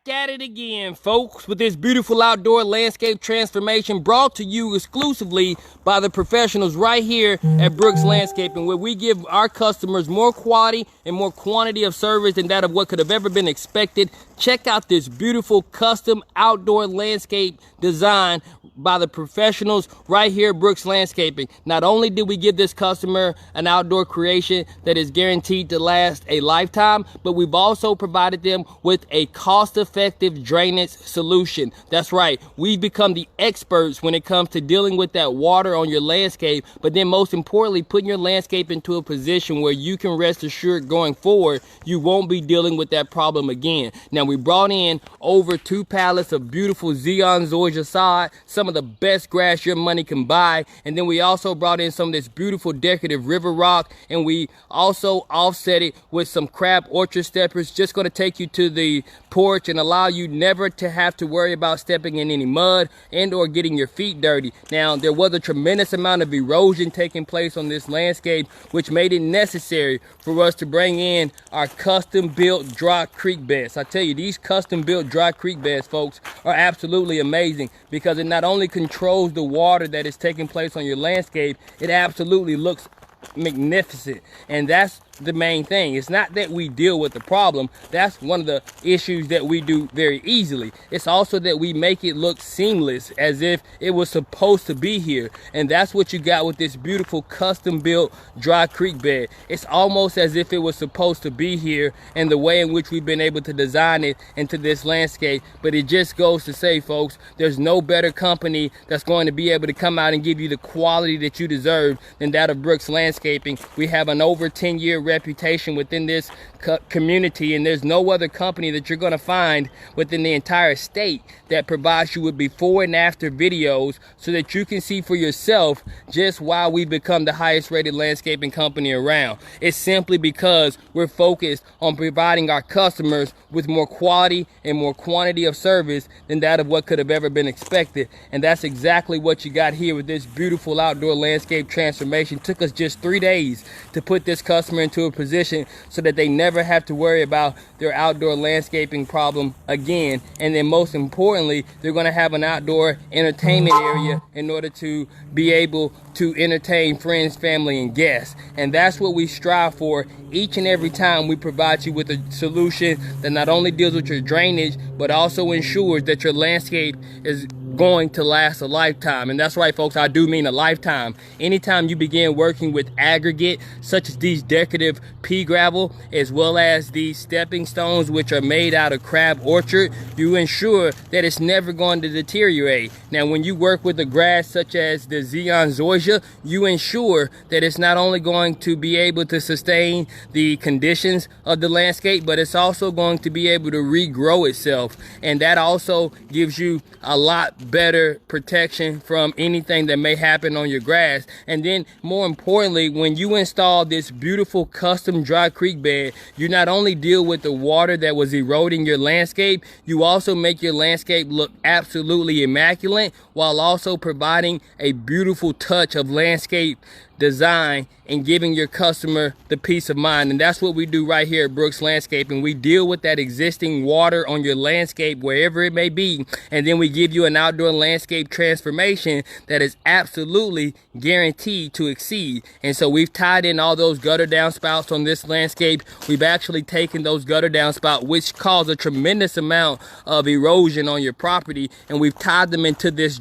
At it again, folks, with this beautiful outdoor landscape transformation brought to you exclusively by the professionals right here at Brooks Landscaping, where we give our customers more quality and more quantity of service than that of what could have ever been expected. Check out this beautiful custom outdoor landscape design by the professionals right here at Brooks Landscaping. Not only did we give this customer an outdoor creation that is guaranteed to last a lifetime, but we've also provided them with a cost-effective drainage solution. That's right, we've become the experts when it comes to dealing with that water on your landscape, but then most importantly, putting your landscape into a position where you can rest assured going forward, you won't be dealing with that problem again. Now, we brought in over 2 pallets of beautiful Zeon Zoysia SOD, some of the best grass your money can buy, and then we also brought in some of this beautiful decorative river rock, and we also offset it with some crab orchard steppers, just going to take you to the porch and allow you never to have to worry about stepping in any mud and or getting your feet dirty. Now, there was a tremendous amount of erosion taking place on this landscape, which made it necessary for us to bring in our custom built dry creek beds. I tell you, these custom built dry creek beds, folks, are absolutely amazing because it not only controls the water that is taking place on your landscape, it absolutely looks magnificent. And that's the main thing. It's not that we deal with the problem. That's one of the issues that we do very easily. It's also that we make it look seamless, as if it was supposed to be here. And that's what you got with this beautiful custom built dry creek bed. It's almost as if it was supposed to be here, and the way in which we've been able to design it into this landscape. But it just goes to say, folks, there's no better company that's going to be able to come out and give you the quality that you deserve than that of Brooks Landscaping. We have an over 10-year reputation within this community, and there's no other company that you're going to find within the entire state that provides you with before and after videos so that you can see for yourself just why we become the highest rated landscaping company around. It's simply because we're focused on providing our customers with more quality and more quantity of service than that of what could have ever been expected. And that's exactly what you got here with this beautiful outdoor landscape transformation. It took us just 3 days to put this customer into a position so that they never have to worry about their outdoor landscaping problem again. And then most importantly, they're going to have an outdoor entertainment area in order to be able to entertain friends, family, and guests. And that's what we strive for each and every time we provide you with a solution that not only deals with your drainage, but also ensures that your landscape is going to last a lifetime. And that's right, folks, I do mean a lifetime. Anytime you begin working with aggregate, such as these decorative pea gravel, as well as these stepping stones, which are made out of crab orchard, you ensure that it's never going to deteriorate. Now, when you work with a grass such as the Zeon Zoysia, you ensure that it's not only going to be able to sustain the conditions of the landscape, but it's also going to be able to regrow itself. And that also gives you a lot better protection from anything that may happen on your grass. And then more importantly, when you install this beautiful custom dry creek bed, you not only deal with the water that was eroding your landscape, you also make your landscape look absolutely immaculate, while also providing a beautiful touch of landscape design and giving your customer the peace of mind. And that's what we do right here at Brooks Landscaping. We deal with that existing water on your landscape, wherever it may be, and then we give you an outdoor landscape transformation that is absolutely guaranteed to exceed. And so we've tied in all those gutter downspouts on this landscape. We've actually taken those gutter downspouts, which cause a tremendous amount of erosion on your property, and we've tied them into this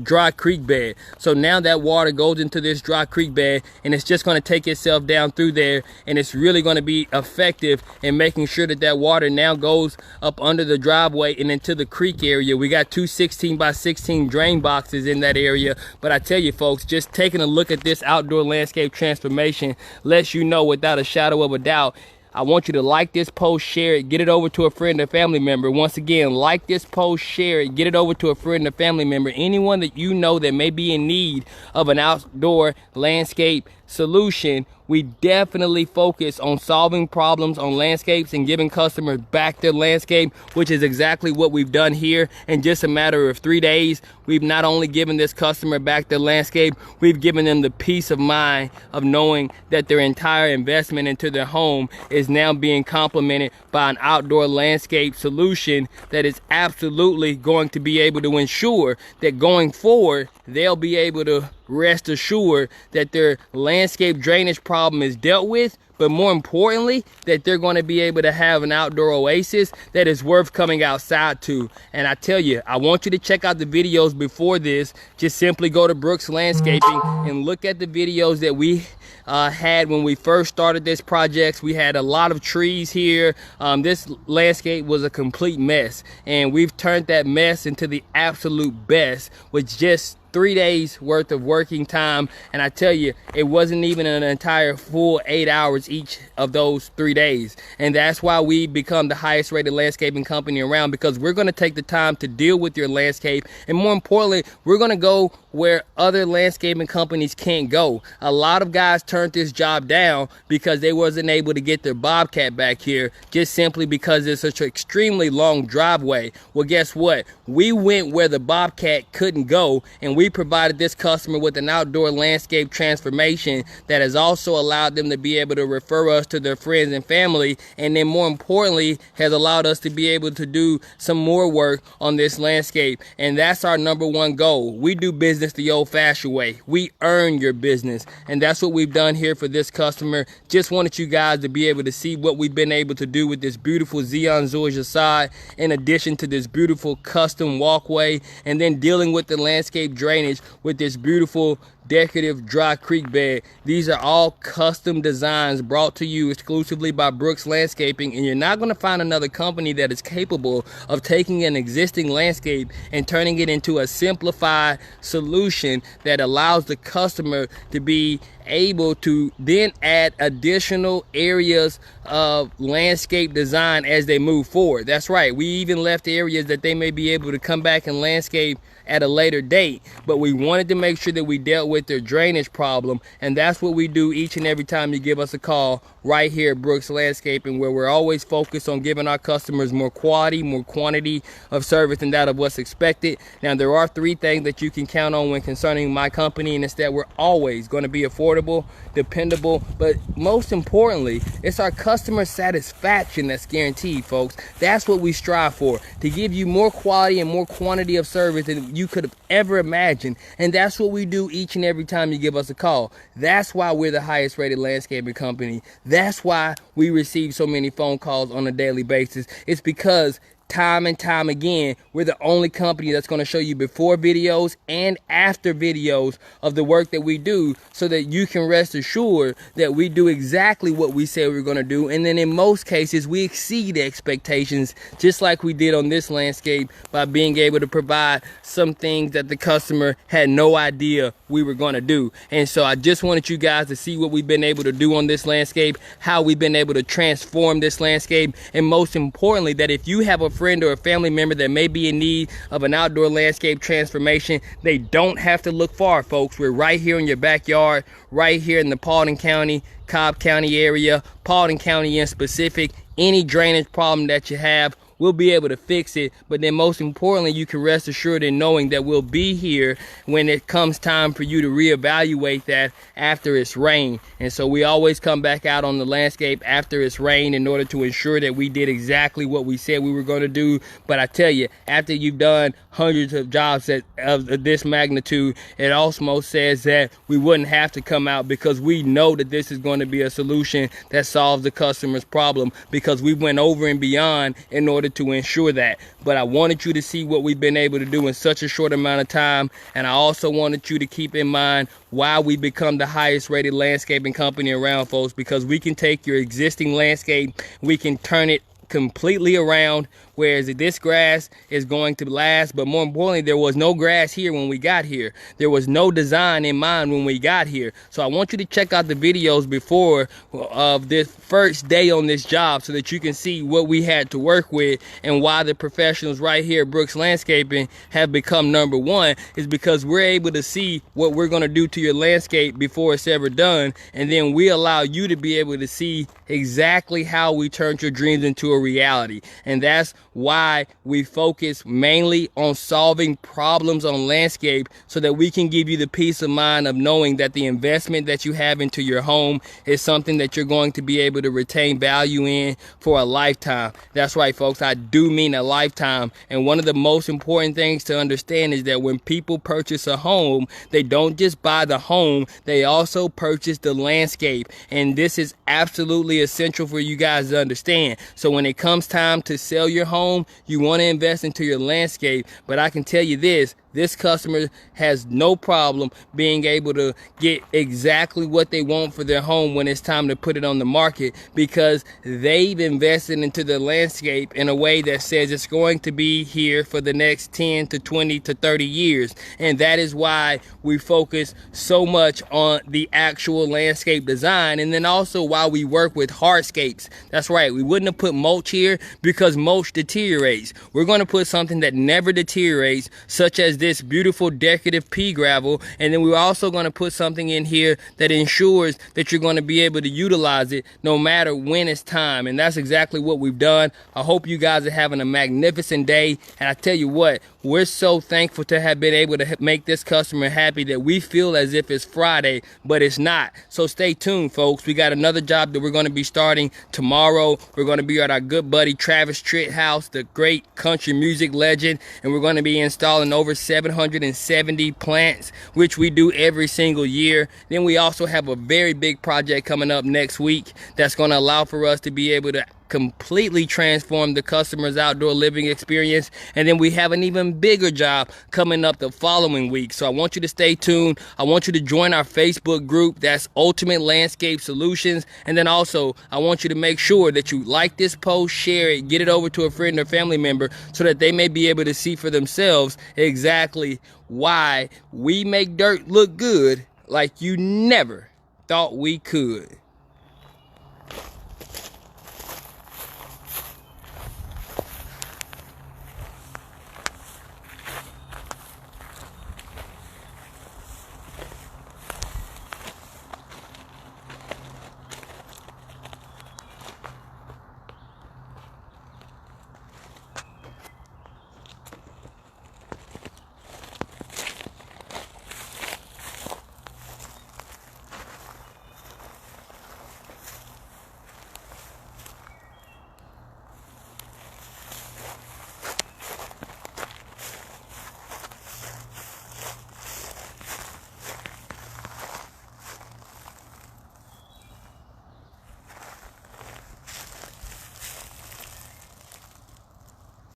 dry creek bed. So now that water goes into this dry creek bed, and it's just going to take itself down through there, and it's really going to be effective in making sure that that water now goes up under the driveway and into the creek area. We got 2 16 by 16 drain boxes in that area. But I tell you, folks, just taking a look at this outdoor landscape transformation lets you know without a shadow of a doubt. I want you to like this post, share it, get it over to a friend or family member. Once again, like this post, share it, get it over to a friend or family member. Anyone that you know that may be in need of an outdoor landscape solution, we definitely focus on solving problems on landscapes and giving customers back their landscape, which is exactly what we've done here. In just a matter of 3 days, we've not only given this customer back their landscape, we've given them the peace of mind of knowing that their entire investment into their home is now being complemented by an outdoor landscape solution that is absolutely going to be able to ensure that going forward, they'll be able to rest assured that their landscape drainage problem is dealt with, but more importantly, that they're going to be able to have an outdoor oasis that is worth coming outside to. And I tell you, I want you to check out the videos before this. Just simply go to Brooks Landscaping and look at the videos that we had when we first started this project. We had a lot of trees here. This landscape was a complete mess, and we've turned that mess into the absolute best with just 3 days worth of working time. And I tell you, it wasn't even an entire full 8 hours each of those 3 days. And that's why we become the highest rated landscaping company around, because we're going to take the time to deal with your landscape, and more importantly, we're going to go where other landscaping companies can't go. A lot of guys turned this job down because they wasn't able to get their Bobcat back here, just simply because it's such an extremely long driveway. Well, guess what? We went where the Bobcat couldn't go, and we provided this customer with an outdoor landscape transformation that has also allowed them to be able to refer us to their friends and family, and then more importantly, has allowed us to be able to do some more work on this landscape. And that's our #1 goal. We do business the old-fashioned way. We earn your business, and that's what we've done here for this customer. Just wanted you guys to be able to see what we've been able to do with this beautiful Zeon Zoysia SOD, in addition to this beautiful custom walkway, and then dealing with the landscape drainage with this beautiful decorative dry creek bed. These are all custom designs brought to you exclusively by Brooks Landscaping, and you're not going to find another company that is capable of taking an existing landscape and turning it into a simplified solution that allows the customer to be able to then add additional areas of landscape design as they move forward. That's right, we even left areas that they may be able to come back and landscape at a later date, but we wanted to make sure that we dealt with their drainage problem, and that's what we do each and every time you give us a call right here at Brooks Landscaping, where we're always focused on giving our customers more quality, more quantity of service than that of what's expected. Now, there are 3 things that you can count on when concerning my company, and it's that we're always going to be affordable, dependable, but most importantly, it's our customer satisfaction that's guaranteed, folks. That's what we strive for, to give you more quality and more quantity of service than you could have ever imagined. And that's what we do each and every time you give us a call. That's why we're the highest rated landscaping company. That's why we receive so many phone calls on a daily basis. It's because time and time again, we're the only company that's going to show you before videos and after videos of the work that we do, so that you can rest assured that we do exactly what we say we're going to do. And then in most cases, we exceed expectations, just like we did on this landscape, by being able to provide some things that the customer had no idea we were going to do. And so I just wanted you guys to see what we've been able to do on this landscape, how we've been able to transform this landscape, and most importantly, that if you have a friend or a family member that may be in need of an outdoor landscape transformation, they don't have to look far, folks. We're right here in your backyard, right here in the Paulding County, Cobb County area, Paulding County in specific. Any drainage problem that you have, we'll be able to fix it. But then most importantly, you can rest assured in knowing that we'll be here when it comes time for you to reevaluate that after it's rained. And so we always come back out on the landscape after it's rained in order to ensure that we did exactly what we said we were going to do. But I tell you, after you've done hundreds of jobs of this magnitude, it almost says that we wouldn't have to come out, because we know that this is going to be a solution that solves the customer's problem, because we went over and beyond in order to ensure that. But I wanted you to see what we've been able to do in such a short amount of time, and I also wanted you to keep in mind why we become the highest rated landscaping company around, folks, because we can take your existing landscape, we can turn it completely around, whereas this grass is going to last. But more importantly, there was no grass here when we got here. There was no design in mind when we got here. So I want you to check out the videos before of this first day on this job so that you can see what we had to work with and why the professionals right here at Brooks Landscaping have become number one is because we're able to see what we're going to do to your landscape before it's ever done, and then we allow you to be able to see exactly how we turned your dreams into a reality. And that's why we focus mainly on solving problems on landscape so that we can give you the peace of mind of knowing that the investment that you have into your home is something that you're going to be able to retain value in for a lifetime. That's right, folks, I do mean a lifetime. And one of the most important things to understand is that when people purchase a home, they don't just buy the home, they also purchase the landscape. And this is absolutely essential for you guys to understand. So when it comes time to sell your home, you want to invest into your landscape. But I can tell you this customer has no problem being able to get exactly what they want for their home when it's time to put it on the market, because they've invested into the landscape in a way that says it's going to be here for the next 10 to 20 to 30 years. And that is why we focus so much on the actual landscape design, and then also why we work with hardscapes. That's right, we wouldn't have put mulch here because mulch deteriorates. We're going to put something that never deteriorates, such as this beautiful decorative pea gravel, and then we're also going to put something in here that ensures that you're going to be able to utilize it no matter when it's time. And that's exactly what we've done. I hope you guys are having a magnificent day, and I tell you what, we're so thankful to have been able to make this customer happy that we feel as if it's Friday, but it's not. So stay tuned, folks. We got another job that we're going to be starting tomorrow. We're going to be at our good buddy Travis Tritt house, the great country music legend, and we're going to be installing over 770 plants, which we do every single year. Then we also have a very big project coming up next week that's going to allow for us to be able to completely transform the customer's outdoor living experience. And then we have an even bigger job coming up the following week. So I want you to stay tuned. I want you to join our Facebook group. That's Ultimate Landscape Solutions. And then also I want you to make sure that you like this post, share it, get it over to a friend or family member so that they may be able to see for themselves exactly why we make dirt look good like you never thought we could.